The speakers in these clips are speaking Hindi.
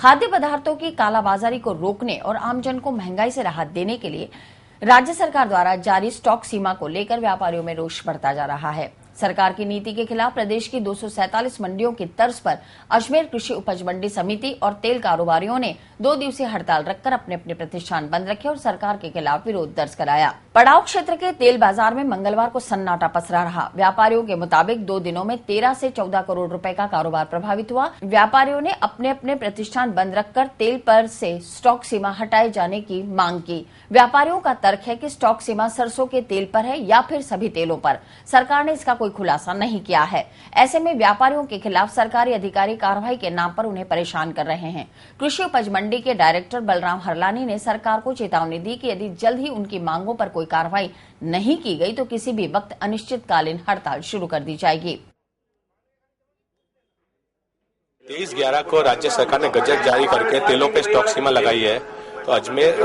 खाद्य पदार्थों की कालाबाजारी को रोकने और आमजन को महंगाई से राहत देने के लिए राज्य सरकार द्वारा जारी स्टॉक सीमा को लेकर व्यापारियों में रोष बढ़ता जा रहा है। सरकार की नीति के खिलाफ प्रदेश की 247 मंडियों की तर्ज पर अजमेर कृषि उपज मंडी समिति और तेल कारोबारियों ने 2 दिवसीय हड़ताल रखकर अपने अपने प्रतिष्ठान बंद रखे और सरकार के खिलाफ विरोध दर्ज कराया। पड़ाव क्षेत्र के तेल बाजार में मंगलवार को सन्नाटा पसरा रहा। व्यापारियों के मुताबिक 2 दिनों में 13 से 14 करोड़ रुपए का कारोबार प्रभावित हुआ। व्यापारियों ने अपने अपने प्रतिष्ठान बंद रखकर तेल पर से स्टॉक सीमा हटाए जाने की मांग की। व्यापारियों का तर्क है कि स्टॉक सीमा सरसों के तेल पर है या फिर सभी तेलों पर। सरकार ने इसका कोई खुलासा नहीं किया है। ऐसे में व्यापारियों के खिलाफ सरकारी अधिकारी कार्रवाई के नाम पर उन्हें परेशान कर रहे हैं। कृषि उपज मंडी के डायरेक्टर बलराम हरलानी ने सरकार को चेतावनी दी कि यदि जल्द ही उनकी मांगों पर कोई कार्रवाई नहीं की गई तो किसी भी वक्त अनिश्चितकालीन हड़ताल शुरू कर दी जाएगी। 23/11 को राज्य सरकार ने गजट जारी करके तेलों पे स्टॉक सीमा लगाई है। तो अजमेर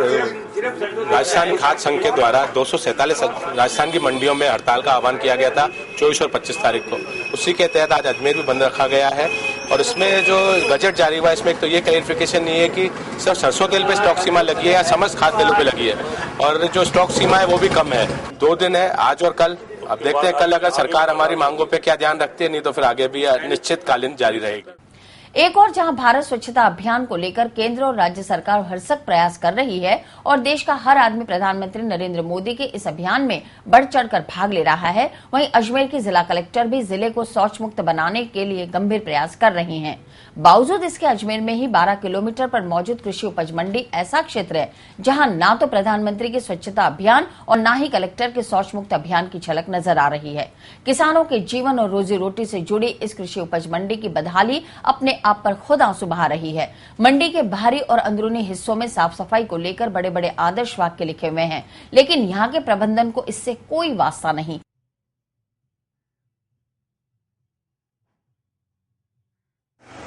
राजस्थान खाद्य संघ के द्वारा 247 राजस्थान की मंडियों में हड़ताल का आह्वान किया गया था 24 और 25 तारीख को। उसी के तहत आज अजमेर भी बंद रखा गया है। और इसमें जो गजट जारी हुआ इसमें एक तो ये क्लैरिफिकेशन नहीं है कि सिर्फ सरसों तेल पे स्टॉक सीमा लगी है या समस्त खाद्य तेलों पे लगी है। और जो स्टॉक सीमा है वो भी कम है। 2 दिन है, आज और कल। अब देखते हैं कल अगर सरकार हमारी मांगों पे क्या ध्यान रखती है, नहीं तो फिर आगे भी अनिश्चितकालीन जारी रहेगी। एक और जहां भारत स्वच्छता अभियान को लेकर केंद्र और राज्य सरकार भरसक प्रयास कर रही है और देश का हर आदमी प्रधानमंत्री नरेंद्र मोदी के इस अभियान में बढ़ चढ़कर भाग ले रहा है, वहीं अजमेर की जिला कलेक्टर भी जिले को शौच मुक्त बनाने के लिए गंभीर प्रयास कर रही हैं। बावजूद इसके अजमेर में ही 12 किलोमीटर पर मौजूद कृषि उपज मंडी ऐसा क्षेत्र है जहां ना तो प्रधानमंत्री के स्वच्छता अभियान और ना ही कलेक्टर के शौच मुक्त अभियान की झलक नजर आ रही है। किसानों के जीवन और रोजी रोटी से जुड़ी इस कृषि उपज मंडी की बदहाली अपने आप पर खुद आंसू बहा रही है। मंडी के बाहरी और अंदरूनी हिस्सों में साफ सफाई को लेकर बड़े बड़े आदर्श वाक्य लिखे हुए हैं, लेकिन यहाँ के प्रबंधन को इससे कोई वास्ता नहीं।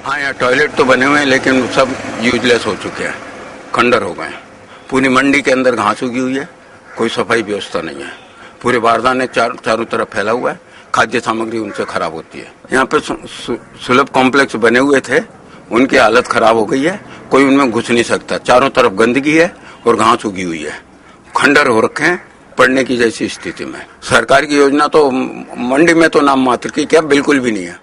हाँ, यहाँ टॉयलेट तो बने हुए हैं लेकिन सब यूजलेस हो चुके हैं, खंडर हो गए हैं। पूरी मंडी के अंदर घास उगी हुई है, कोई सफाई व्यवस्था नहीं है। पूरे बारदाने चारों तरफ फैला हुआ है, खाद्य सामग्री उनसे खराब होती है। यहाँ पे सुलभ कॉम्प्लेक्स बने हुए थे, उनकी हालत खराब हो गई है, कोई उनमें घुस नहीं सकता। चारों तरफ गंदगी है और घास उगी हुई है, खंडर हो रखे हैं पड़ने की जैसी स्थिति में। सरकार की योजना तो मंडी में तो नाम मात्र की क्या बिल्कुल भी नहीं है।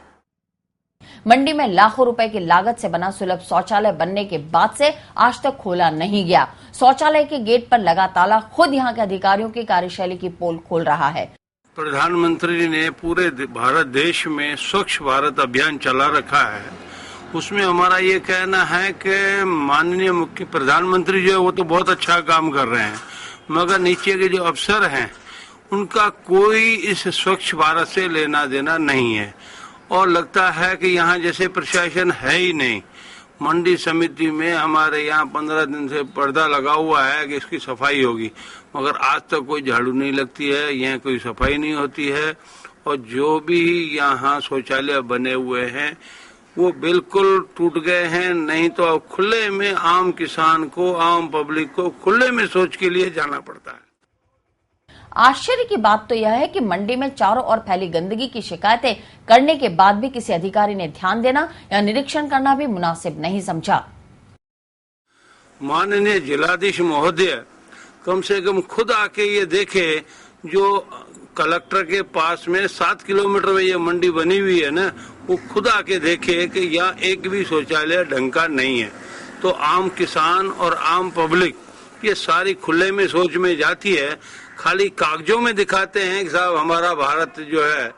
मंडी में लाखों रुपए की लागत से बना सुलभ शौचालय बनने के बाद से आज तक खोला नहीं गया। शौचालय के गेट पर लगा ताला खुद यहाँ के अधिकारियों की कार्यशैली की पोल खोल रहा है। प्रधानमंत्री ने पूरे भारत देश में स्वच्छ भारत अभियान चला रखा है। उसमें हमारा ये कहना है कि माननीय मुख्य प्रधानमंत्री जो है वो तो बहुत अच्छा काम कर रहे हैं, मगर नीचे के जो अफसर हैं उनका कोई इस स्वच्छ भारत से लेना देना नहीं है। और लगता है कि यहाँ जैसे प्रशासन है ही नहीं। मंडी समिति में हमारे यहाँ 15 दिन से पर्दा लगा हुआ है कि इसकी सफाई होगी, मगर आज तक कोई झाड़ू नहीं लगती है, यहाँ कोई सफाई नहीं होती है। और जो भी यहाँ शौचालय बने हुए हैं वो बिल्कुल टूट गए हैं। नहीं तो अब खुले में आम किसान को, आम पब्लिक को खुले में शौच के लिए जाना पड़ता है। आश्चर्य की बात तो यह है कि मंडी में चारों ओर फैली गंदगी की शिकायतें करने के बाद भी किसी अधिकारी ने ध्यान देना या निरीक्षण करना भी मुनासिब नहीं समझा। माननीय जिलाधीश महोदय कम से कम खुद आके ये देखे, जो कलेक्टर के पास में 7 किलोमीटर में ये मंडी बनी हुई है ना, वो खुद आके देखे कि यहाँ एक भी शौचालय ढंग का नहीं है। तो आम किसान और आम पब्लिक ये सारी खुले में शौच में जाती है, खाली कागजों में दिखाते हैं कि साहब हमारा भारत जो है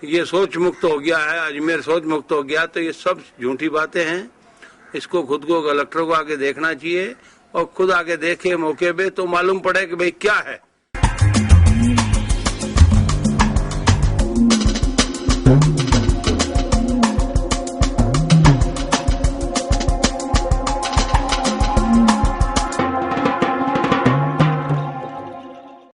ये शौच मुक्त हो गया है, अजमेर शौच मुक्त हो गया। तो ये सब झूठी बातें हैं। इसको खुद को कलेक्टर को आके देखना चाहिए और खुद आके देखे मौके पे तो मालूम पड़े कि भाई क्या है।